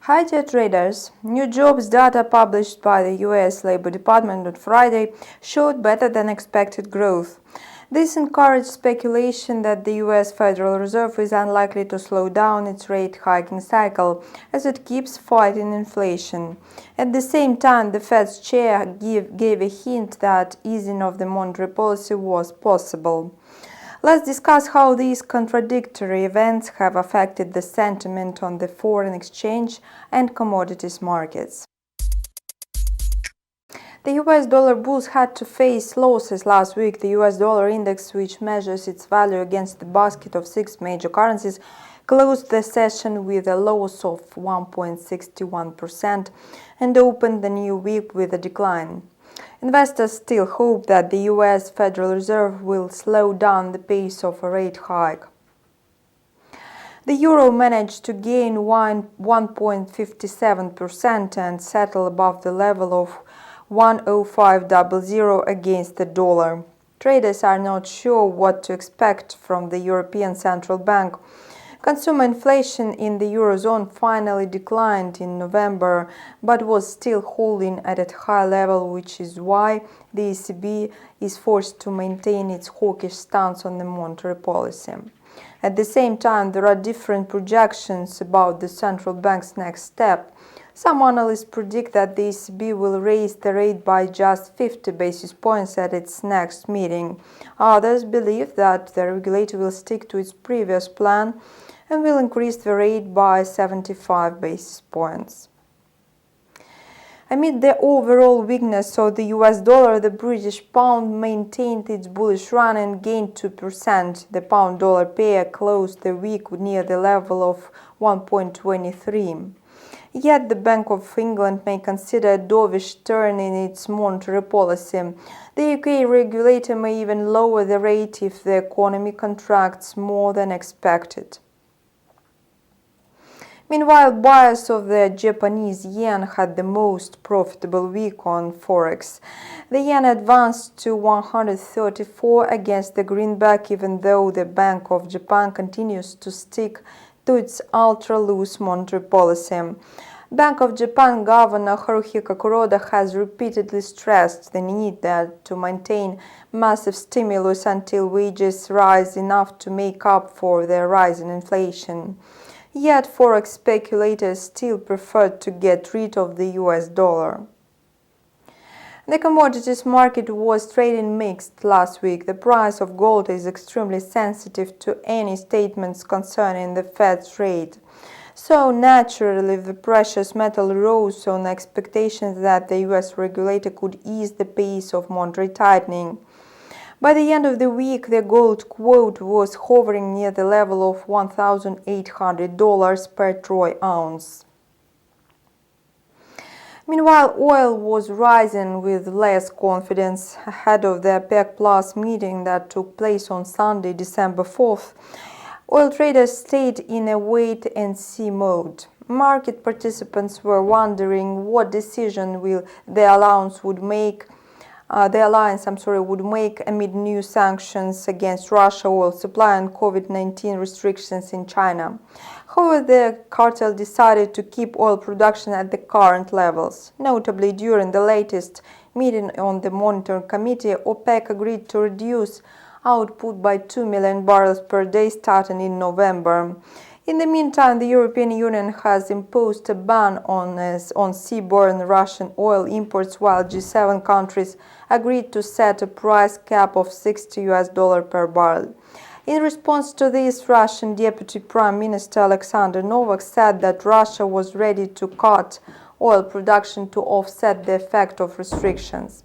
Hi dear traders, new jobs data published by the US Labor Department on Friday showed better than expected growth. This encouraged speculation that the US Federal Reserve is unlikely to slow down its rate hiking cycle as it keeps fighting inflation. At the same time, the Fed's chair gave a hint that easing of the monetary policy was possible. Let's discuss how these contradictory events have affected the sentiment on the foreign exchange and commodities markets. The US dollar bulls had to face losses last week. The US dollar index, which measures its value against the basket of 6 major currencies, closed the session with a loss of 1.61% and opened the new week with a decline. Investors still hope that the US Federal Reserve will slow down the pace of a rate hike. The euro managed to gain 1.57% and settle above the level of 105.00 against the dollar. Traders are not sure what to expect from the European Central Bank. Consumer inflation in the Eurozone finally declined in November, but was still holding at a high level, which is why the ECB is forced to maintain its hawkish stance on the monetary policy. At the same time, there are different projections about the central bank's next step. Some analysts predict that the ECB will raise the rate by just 50 basis points at its next meeting. Others believe that the regulator will stick to its previous plan and will increase the rate by 75 basis points. Amid the overall weakness of the US dollar, the British pound maintained its bullish run and gained 2%. The pound-dollar pair closed the week near the level of 1.23. Yet the Bank of England may consider a dovish turn in its monetary policy. The UK regulator may even lower the rate if the economy contracts more than expected. Meanwhile, buyers of the Japanese yen had the most profitable week on forex. The yen advanced to 134 against the greenback, even though the Bank of Japan continues to stick to its ultra-loose monetary policy. Bank of Japan Governor Haruhiko Kuroda has repeatedly stressed the need to maintain massive stimulus until wages rise enough to make up for the rise in inflation. Yet forex speculators still prefer to get rid of the US dollar. The commodities market was trading mixed last week. The price of gold is extremely sensitive to any statements concerning the Fed's rate. So naturally, the precious metal rose on expectations that the US regulator could ease the pace of monetary tightening. By the end of the week, the gold quote was hovering near the level of $1,800 per troy ounce. Meanwhile, oil was rising with less confidence ahead of the OPEC Plus meeting that took place on Sunday, December 4th. Oil traders stayed in a wait-and-see mode. Market participants were wondering what decision the alliance would make amid new sanctions against Russia, oil supply, and COVID-19 restrictions in China. However, the cartel decided to keep oil production at the current levels. Notably, during the latest meeting on the Monitoring Committee, OPEC agreed to reduce output by 2 million barrels per day starting in November. In the meantime, the European Union has imposed a ban on seaborne Russian oil imports, while G7 countries agreed to set a price cap of $60 per barrel. In response to this, Russian Deputy Prime Minister Alexander Novak said that Russia was ready to cut oil production to offset the effect of restrictions.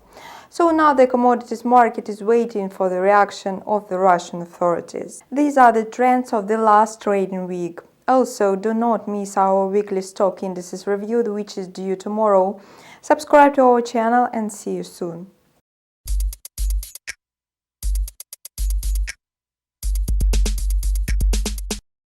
So now the commodities market is waiting for the reaction of the Russian authorities. These are the trends of the last trading week. Also, do not miss our weekly stock indices review, which is due tomorrow. Subscribe to our channel and see you soon.